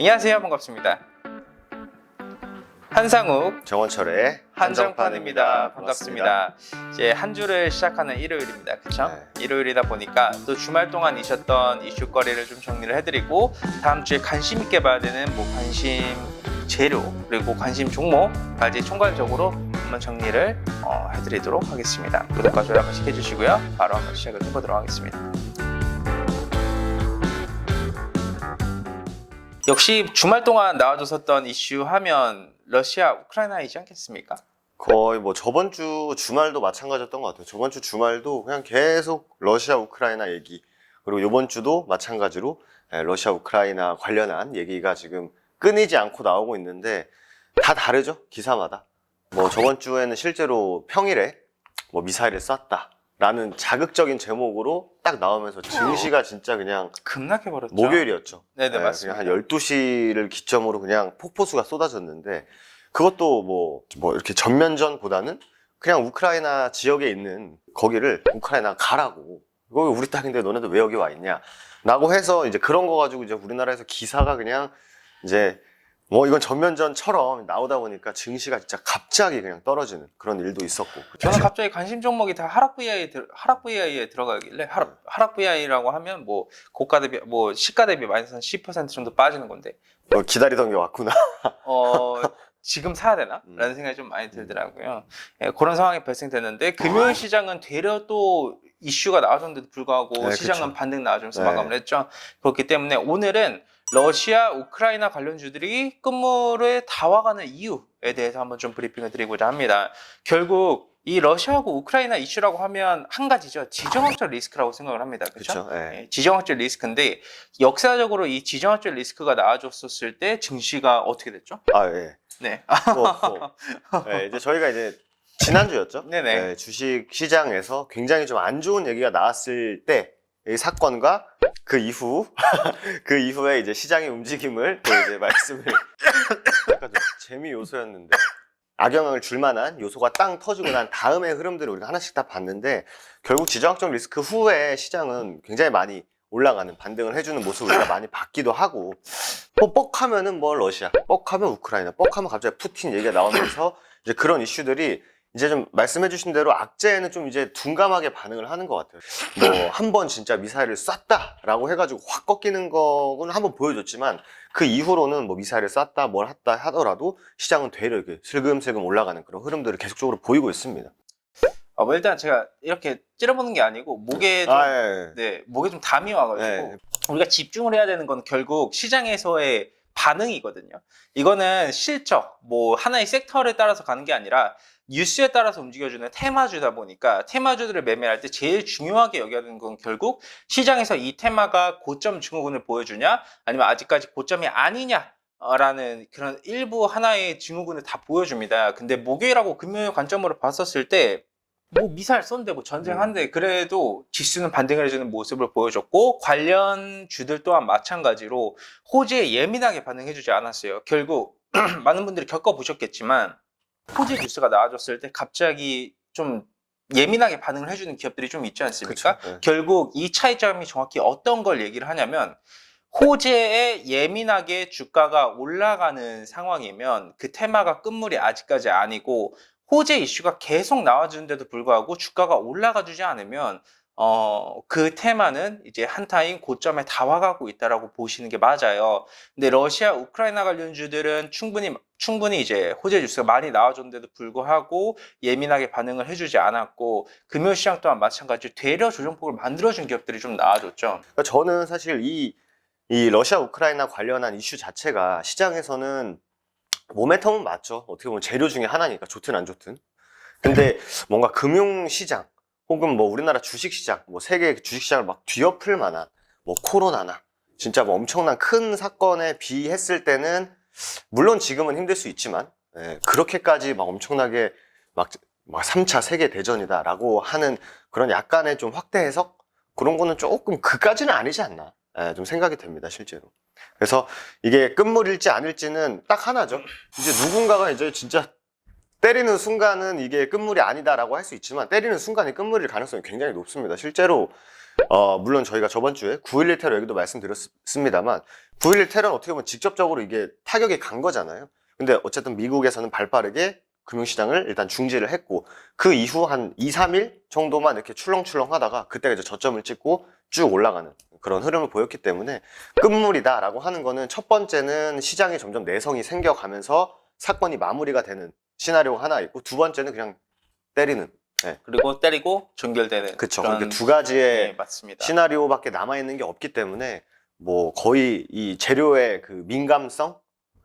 안녕하세요. 반갑습니다. 한상욱 정원철의 한정판입니다. 반갑습니다. 이제 한 주를 시작하는 일요일입니다. 그렇죠? 네. 일요일이다 보니까 또 주말 동안 있었던 이슈거리를 좀 정리를 해드리고 다음 주에 관심 있게 봐야 되는 관심 재료 그리고 관심 종목까지 총괄적으로 한번 정리를 해드리도록 하겠습니다. 구독과 좋아요 한번씩 해주시고요. 바로 한번 시작을 해보도록 하겠습니다. 역시 주말 동안 나와줬었던 이슈 하면 러시아 우크라이나이지 않겠습니까? 거의 저번 주 주말도 마찬가지였던 것 같아요. 저번 주 주말도 그냥 계속 러시아 우크라이나 얘기, 그리고 이번 주도 마찬가지로 러시아 우크라이나 관련한 얘기가 지금 끊이지 않고 나오고 있는데 다 다르죠, 기사마다. 저번 주에는 실제로 평일에 미사일을 쐈다라는 자극적인 제목으로 딱 나오면서 증시가 진짜 그냥 급락해버렸죠. 목요일이었죠. 네네, 맞습니다. 그냥 한 12시를 기점으로 그냥 폭포수가 쏟아졌는데, 그것도 이렇게 전면전보다는 그냥 우크라이나 지역에 있는 거기를 우크라이나 가라고. 이거 우리 땅인데 너네들 왜 여기 와 있냐? 라고 해서 이제 그런 거 가지고 이제 우리나라에서 기사가 그냥 이제 이건 전면전처럼 나오다 보니까 증시가 진짜 갑자기 그냥 떨어지는 그런 일도 있었고. 저는 갑자기 관심 종목이 다 하락 VI에 들어가길래 하락 VI라고 하면 고가 대비 시가 대비 마이너스 한 10% 정도 빠지는 건데 기다리던 게 왔구나. 지금 사야 되나? 라는 생각이 좀 많이 들더라고요. 그런 상황이 발생됐는데 금요일 시장은 되려 또 이슈가 나와줬는데도 불구하고 시장은 그쵸. 반등 나와주면서 네. 마감을 했죠. 그렇기 때문에 오늘은 러시아, 우크라이나 관련주들이 끝물에 다 와가는 이유에 대해서 한번 좀 브리핑을 드리고자 합니다. 결국 이 러시아하고 우크라이나 이슈라고 하면 한 가지죠. 지정학적 리스크라고 생각을 합니다. 그렇죠? 네. 지정학적 리스크인데 역사적으로 이 지정학적 리스크가 나와줬었을 때 증시가 어떻게 됐죠? 예. 네. 네, 이제 저희가 이제 지난주였죠? 네네. 네, 주식 시장에서 굉장히 좀 안 좋은 얘기가 나왔을 때 이 사건과 그 이후에 이제 시장의 움직임을 또 이제 말씀을 약간 좀 재미 요소였는데 악영향을 줄 만한 요소가 땅 터지고 난 다음의 흐름들을 우리가 하나씩 다 봤는데, 결국 지정학적 리스크 후에 시장은 굉장히 많이 올라가는 반등을 해주는 모습을 우리가 많이 봤기도 하고, 뻑하면은 러시아, 뻑하면 우크라이나, 뻑하면 갑자기 푸틴 얘기가 나오면서 이제 그런 이슈들이 이제 좀 말씀해주신 대로 악재에는 좀 이제 둔감하게 반응을 하는 것 같아요. 한 번 진짜 미사일을 쐈다라고 해가지고 확 꺾이는 거는 한번 보여줬지만, 그 이후로는 미사일을 쐈다 뭘 했다 하더라도 시장은 되려 이렇게 슬금슬금 올라가는 그런 흐름들을 계속적으로 보이고 있습니다. 일단 제가 이렇게 찌려보는 게 아니고 목에 좀 담이 와가지고 우리가 집중을 해야 되는 건 결국 시장에서의 반응이거든요. 이거는 실적, 하나의 섹터에 따라서 가는 게 아니라 뉴스에 따라서 움직여주는 테마주다 보니까 테마주들을 매매할 때 제일 중요하게 여겨야 되는 건 결국 시장에서 이 테마가 고점 증후군을 보여주냐 아니면 아직까지 고점이 아니냐 라는 그런 일부 하나의 증후군을 다 보여줍니다. 근데 목요일하고 금요일 관점으로 봤었을 때 미사일 쏜데 전쟁한데 그래도 지수는 반등을 해주는 모습을 보여줬고, 관련 주들 또한 마찬가지로 호재에 예민하게 반응해주지 않았어요. 결국 많은 분들이 겪어보셨겠지만 호재 뉴스가 나와줬을 때 갑자기 좀 예민하게 반응을 해주는 기업들이 좀 있지 않습니까? 그쵸, 네. 결국 이 차이점이 정확히 어떤 걸 얘기를 하냐면, 호재에 예민하게 주가가 올라가는 상황이면 그 테마가 끝물이 아직까지 아니고, 호재 이슈가 계속 나와주는데도 불구하고 주가가 올라가 주지 않으면 그 테마는 이제 한타임 고점에 다 와가고 있다라고 보시는 게 맞아요. 근데 러시아, 우크라이나 관련주들은 충분히 이제 호재 뉴스가 많이 나와줬는데도 불구하고 예민하게 반응을 해주지 않았고, 금요 시장 또한 마찬가지로 되려 조정폭을 만들어준 기업들이 좀 나와줬죠. 그러니까 저는 사실 이 러시아 우크라이나 관련한 이슈 자체가 시장에서는 모멘텀은 맞죠. 어떻게 보면 재료 중에 하나니까, 좋든 안 좋든. 근데 뭔가 금융시장 혹은 우리나라 주식시장, 세계 주식시장을 막 뒤엎을 만한 코로나나 진짜 엄청난 큰 사건에 비했을 때는 물론 지금은 힘들 수 있지만, 그렇게까지 엄청나게 3차 세계대전이다라고 하는 그런 약간의 좀 확대 해석, 그런 거는 조금 그까지는 아니지 않나 좀 생각이 됩니다, 실제로. 그래서 이게 끝물일지 아닐지는 딱 하나죠. 이제 누군가가 이제 진짜 때리는 순간은 이게 끝물이 아니다라고 할 수 있지만, 때리는 순간이 끝물일 가능성이 굉장히 높습니다. 실제로 물론 저희가 저번 주에 9.11 테러 얘기도 말씀드렸습니다만 9.11 테러는 어떻게 보면 직접적으로 이게 타격이 간 거잖아요. 근데 어쨌든 미국에서는 발빠르게 금융시장을 일단 중지를 했고 그 이후 한 2, 3일 정도만 이렇게 출렁출렁 하다가 그때가 이제 저점을 찍고 쭉 올라가는 그런 흐름을 보였기 때문에 끝물이다라고 하는 거는 첫 번째는 시장에 점점 내성이 생겨가면서 사건이 마무리가 되는 시나리오가 하나 있고 두 번째는 그냥 때리는 그리고 때리고 종결되는 그쵸. 그런... 그러니까 두 가지의 네, 맞습니다. 시나리오밖에 남아있는 게 없기 때문에 뭐 거의 이 재료의 그 민감성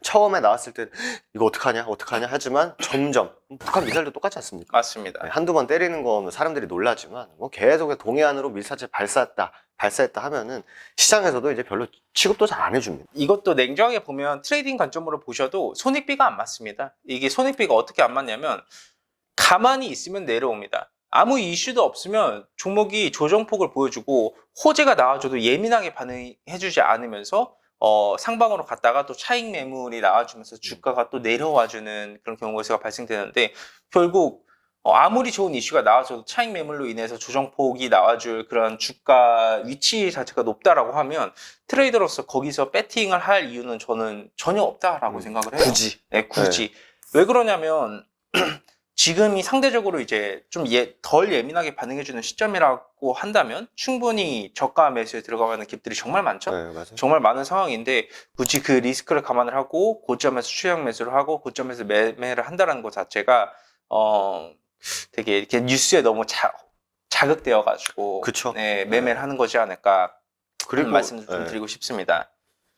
처음에 나왔을 때 이거 어떡하냐 하지만 점점 북한 미사일도 똑같지 않습니까? 맞습니다. 한두 번 때리는 거면 사람들이 놀라지만 뭐 계속 동해안으로 밀사체 발사했다 하면은 시장에서도 이제 별로 취급도 잘 안 해줍니다. 이것도 냉정하게 보면 트레이딩 관점으로 보셔도 손익비가 안 맞습니다. 이게 손익비가 어떻게 안 맞냐면 가만히 있으면 내려옵니다. 아무 이슈도 없으면 종목이 조정폭을 보여주고 호재가 나와줘도 예민하게 반응해주지 않으면서 상방으로 갔다가 또 차익 매물이 나와주면서 주가가 또 내려와주는 그런 경우가 발생되는데 결국 아무리 좋은 이슈가 나와줘도 차익 매물로 인해서 조정폭이 나와줄 그런 주가 위치 자체가 높다라고 하면 트레이더로서 거기서 배팅을 할 이유는 저는 전혀 없다라고 생각을 해요. 굳이. 네, 굳이. 왜 그러냐면 지금이 상대적으로 이제 좀 덜 예민하게 반응해주는 시점이라고 한다면 충분히 저가 매수에 들어가는 갭들이 정말 많죠. 네, 맞아요. 정말 많은 상황인데 굳이 그 리스크를 감안을 하고 고점에서 추격 매수를 하고 고점에서 매매를 한다는 것 자체가 되게 이렇게 뉴스에 너무 자극되어가지고 그쵸. 네, 매매를 하는 거지 않을까 그런 그리고 말씀을 좀 드리고 싶습니다.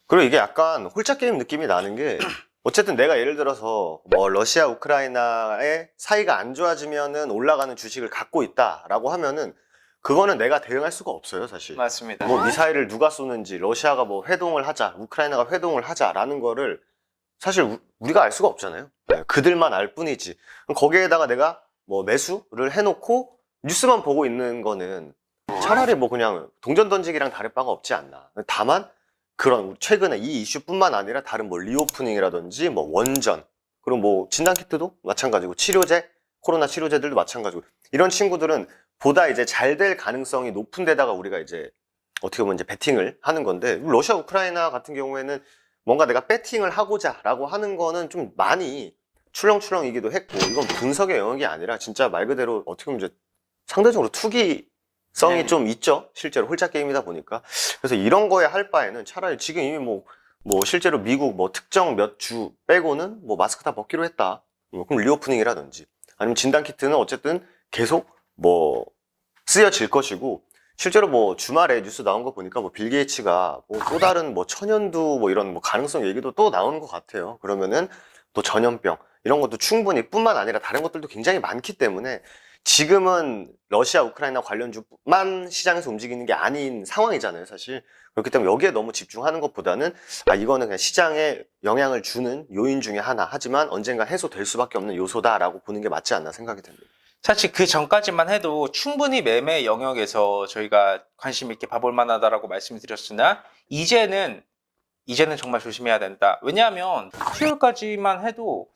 그리고 이게 약간 홀짝 게임 느낌이 나는 게 어쨌든 내가 예를 들어서 뭐 러시아 우크라이나의 사이가 안 좋아지면은 올라가는 주식을 갖고 있다라고 하면은 그거는 내가 대응할 수가 없어요, 사실. 맞습니다. 뭐 미사일을 누가 쏘는지 러시아가 뭐 회동을 하자, 우크라이나가 회동을 하자라는 거를 사실 우리가 알 수가 없잖아요. 그들만 알 뿐이지. 거기에다가 내가 뭐 매수를 해놓고 뉴스만 보고 있는 거는 차라리 뭐 그냥 동전 던지기랑 다를 바가 없지 않나. 다만 그런 최근에 이 이슈뿐만 아니라 다른 뭐 리오프닝이라든지 뭐 원전 그리고 뭐 진단키트도 마찬가지고 치료제 코로나 치료제들도 마찬가지고 이런 친구들은 보다 이제 잘 될 가능성이 높은 데다가 우리가 이제 어떻게 보면 이제 배팅을 하는 건데 러시아 우크라이나 같은 경우에는 뭔가 내가 배팅을 하고자 라고 하는 거는 좀 많이 출렁출렁이기도 했고 이건 분석의 영역이 아니라 진짜 말 그대로 어떻게 보면 이제 상대적으로 투기성이 좀 있죠. 실제로 홀짝 게임이다 보니까. 그래서 이런 거에 할 바에는 차라리 지금 이미 뭐 실제로 미국 뭐 특정 몇 주 빼고는 뭐 마스크 다 벗기로 했다. 그럼 리오프닝이라든지 아니면 진단키트는 어쨌든 계속 뭐 쓰여질 것이고 실제로 뭐 주말에 뉴스 나온 거 보니까 뭐 빌 게이츠가 뭐 또 다른 뭐 천연두 뭐 이런 뭐 가능성 얘기도 또 나오는 것 같아요. 그러면은 또 전염병 이런 것도 충분히 뿐만 아니라 다른 것들도 굉장히 많기 때문에 지금은 러시아 우크라이나 관련주만 시장에서 움직이는 게 아닌 상황이잖아요, 사실. 그렇기 때문에 여기에 너무 집중하는 것보다는 이거는 그냥 시장에 영향을 주는 요인 중에 하나 하지만 언젠가 해소될 수밖에 없는 요소다라고 보는 게 맞지 않나 생각이 됩니다. 사실 그 전까지만 해도 충분히 매매 영역에서 저희가 관심 있게 봐볼 만하다라고 말씀을 드렸으나 이제는 정말 조심해야 된다. 왜냐하면 수요일까지만 해도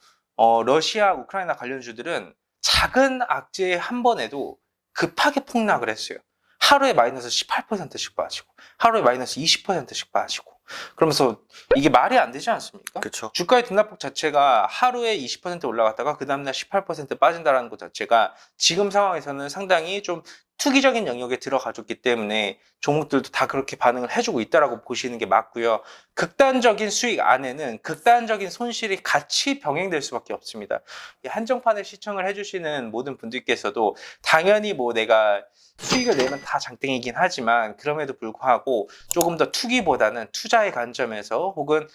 러시아 우크라이나 관련주들은 작은 악재에 한 번에도 급하게 폭락을 했어요. 하루에 마이너스 18%씩 빠지고 하루에 마이너스 20%씩 빠지고 그러면서 이게 말이 안 되지 않습니까? 그렇죠. 주가의 등락폭 자체가 하루에 20% 올라갔다가 그 다음날 18% 빠진다는 것 자체가 지금 상황에서는 상당히 좀 투기적인 영역에 들어가줬기 때문에 종목들도 다 그렇게 반응을 해주고 있다라고 보시는 게 맞고요. 극단적인 수익 안에는 극단적인 손실이 같이 병행될 수밖에 없습니다. 한정판을 시청을 해주시는 모든 분들께서도 당연히 뭐 내가 수익을 내면 다 장땡이긴 하지만 그럼에도 불구하고 조금 더 투기보다는 투자의 관점에서 혹은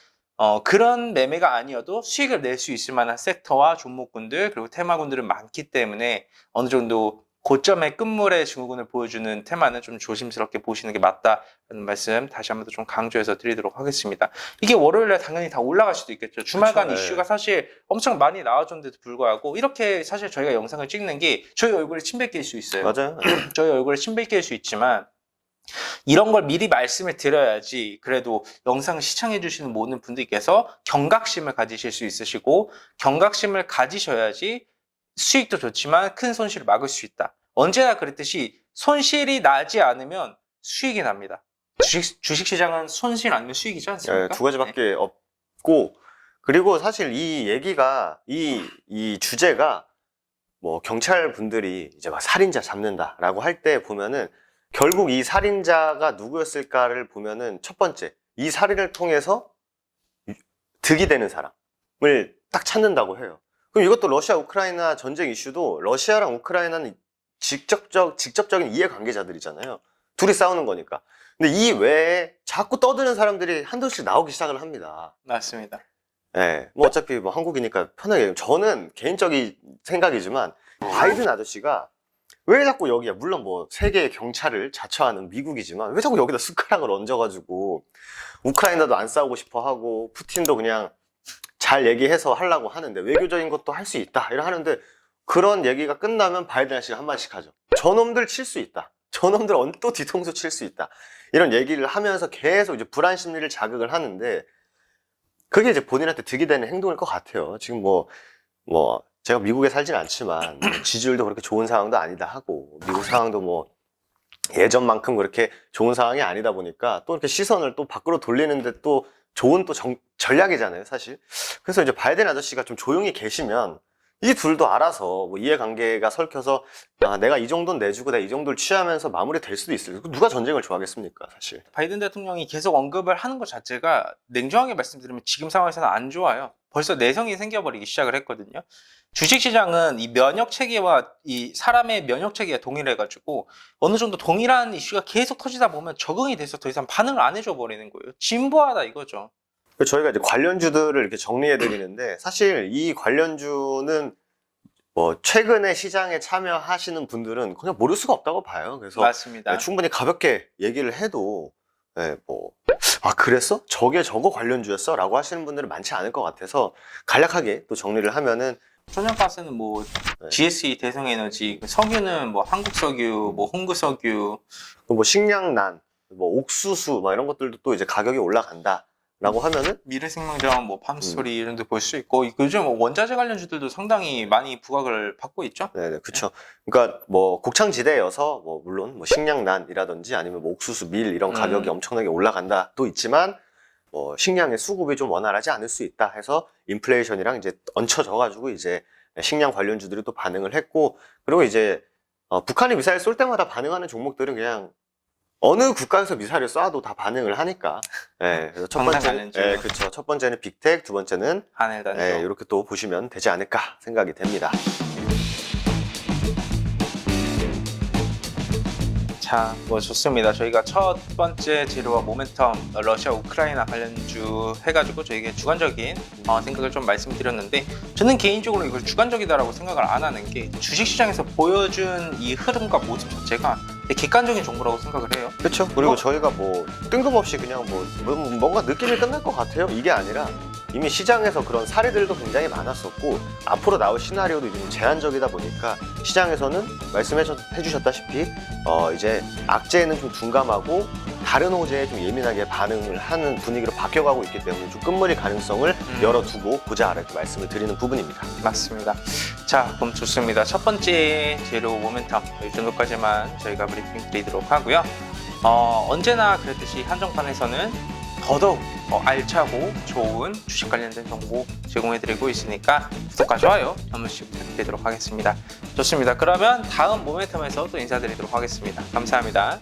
그런 매매가 아니어도 수익을 낼 수 있을 만한 섹터와 종목군들 그리고 테마군들은 많기 때문에 어느 정도 고점의 끝물의 증후군을 보여주는 테마는 좀 조심스럽게 보시는 게 맞다라는 말씀 다시 한번 더 좀 강조해서 드리도록 하겠습니다. 이게 월요일에 당연히 다 올라갈 수도 있겠죠. 주말간 그렇죠, 이슈가 사실 엄청 많이 나와줬는데도 불구하고 이렇게 사실 저희가 영상을 찍는 게 저희 얼굴에 침 뱉길 수 있어요. 맞아요. 저희 얼굴에 침 뱉길 수 있지만 이런 걸 미리 말씀을 드려야지 그래도 영상을 시청해 주시는 모든 분들께서 경각심을 가지실 수 있으시고 경각심을 가지셔야지 수익도 좋지만 큰 손실을 막을 수 있다. 언제나 그랬듯이 손실이 나지 않으면 수익이 납니다. 주식시장은 손실 아니면 수익이지 않습니까? 두 가지밖에 없고, 그리고 사실 이 얘기가, 이 주제가 뭐 경찰 분들이 이제 막 살인자 잡는다라고 할 때 보면은 결국 이 살인자가 누구였을까를 보면은 첫 번째, 이 살인을 통해서 득이 되는 사람을 딱 찾는다고 해요. 그럼 이것도 러시아 우크라이나 전쟁 이슈도 러시아랑 우크라이나는 직접적인 이해관계자들이잖아요. 둘이 싸우는 거니까. 근데 이 외에 자꾸 떠드는 사람들이 한둘씩 나오기 시작을 합니다. 맞습니다. 네, 뭐 어차피 뭐 한국이니까 편하게. 저는 개인적인 생각이지만 바이든 아저씨가 왜 자꾸 여기야, 물론 뭐 세계의 경찰을 자처하는 미국이지만 왜 자꾸 여기다 숟가락을 얹어가지고 우크라이나도 안 싸우고 싶어 하고 푸틴도 그냥 잘 얘기해서 하려고 하는데 외교적인 것도 할 수 있다 이러 하는데, 그런 얘기가 끝나면 바이든 아저씨가 한마디씩 하죠. 저놈들 칠 수 있다, 저놈들 또 뒤통수 칠 수 있다, 이런 얘기를 하면서 계속 이제 불안 심리를 자극을 하는데, 그게 이제 본인한테 득이 되는 행동일 것 같아요. 지금 뭐 제가 미국에 살진 않지만 지지율도 그렇게 좋은 상황도 아니다 하고, 미국 상황도 뭐 예전만큼 그렇게 좋은 상황이 아니다 보니까 또 이렇게 시선을 또 밖으로 돌리는데 또 좋은 또 전략이잖아요, 사실. 그래서 이제 바이든 아저씨가 좀 조용히 계시면 이 둘도 알아서 뭐 이해관계가 설켜서 내가 이 정도는 내주고 내가 이 정도를 취하면서 마무리될 수도 있어요. 누가 전쟁을 좋아하겠습니까, 사실. 바이든 대통령이 계속 언급을 하는 것 자체가 냉정하게 말씀드리면 지금 상황에서는 안 좋아요. 벌써 내성이 생겨버리기 시작을 했거든요. 주식시장은 이 면역 체계와 이 사람의 면역 체계가 동일해가지고 어느 정도 동일한 이슈가 계속 터지다 보면 적응이 돼서 더 이상 반응을 안 해줘 버리는 거예요. 진보하다 이거죠. 저희가 이제 관련주들을 이렇게 정리해 드리는데, 사실 이 관련주는 뭐 최근에 시장에 참여하시는 분들은 그냥 모를 수가 없다고 봐요. 그래서 맞습니다. 충분히 가볍게 얘기를 해도 그랬어? 저게 저거 관련주였어? 라고 하시는 분들은 많지 않을 것 같아서 간략하게 또 정리를 하면은, 천연가스는 뭐 GSE 대성에너지, 석유는 뭐 한국석유, 뭐 홍구석유, 뭐 식량난, 뭐 옥수수 막 이런 것들도 또 이제 가격이 올라간다 라고 하면은, 미래생명자원, 뭐 팜스토리 이런 데 볼 수 있고, 요즘 원자재 관련주들도 상당히 많이 부각을 받고 있죠. 네네, 그쵸. 그러니까 뭐 곡창지대여서 뭐 물론 뭐 식량난이라든지 아니면 뭐 옥수수, 밀 이런 가격이 엄청나게 올라간다도 있지만, 뭐 식량의 수급이 좀 원활하지 않을 수 있다 해서 인플레이션이랑 이제 얹혀져가지고 이제 식량 관련주들이 또 반응을 했고, 그리고 이제 북한이 미사일 쏠 때마다 반응하는 종목들은 그냥 어느 국가에서 미사일을 쏴도 다 반응을 하니까. 그래서 첫 번째는, 그렇죠. 첫 번째는 빅텍, 두 번째는 한일단조. 이렇게 또 보시면 되지 않을까 생각이 됩니다. 자, 뭐 좋습니다. 저희가 첫 번째 재료와 모멘텀, 러시아 우크라이나 관련주 해가지고 저희가 주관적인 생각을 좀 말씀드렸는데, 저는 개인적으로 이걸 주관적이다라고 생각을 안 하는 게, 주식시장에서 보여준 이 흐름과 모습 자체가 객관적인 정보라고 생각을 해요. 그렇죠. 그리고 저희가 뭐 뜬금없이 그냥 뭔가 느낌이 끝날 것 같아요, 이게 아니라 이미 시장에서 그런 사례들도 굉장히 많았었고, 앞으로 나올 시나리오도 좀 제한적이다 보니까 시장에서는 말씀해 주셨다시피 이제 악재에는 좀 둔감하고 다른 호재에 좀 예민하게 반응을 하는 분위기로 바뀌어가고 있기 때문에 좀 끝물릴 가능성을 열어두고 보자, 이렇게 말씀을 드리는 부분입니다. 맞습니다. 자, 그럼 좋습니다. 첫 번째 재료 모멘텀 이 정도까지만 저희가 브리핑 드리도록 하고요. 언제나 그랬듯이 한정판에서는 더더욱 알차고 좋은 주식 관련된 정보 제공해드리고 있으니까 구독과 좋아요 한 번씩 부탁드리도록 하겠습니다. 좋습니다. 그러면 다음 모멘텀에서 또 인사드리도록 하겠습니다. 감사합니다.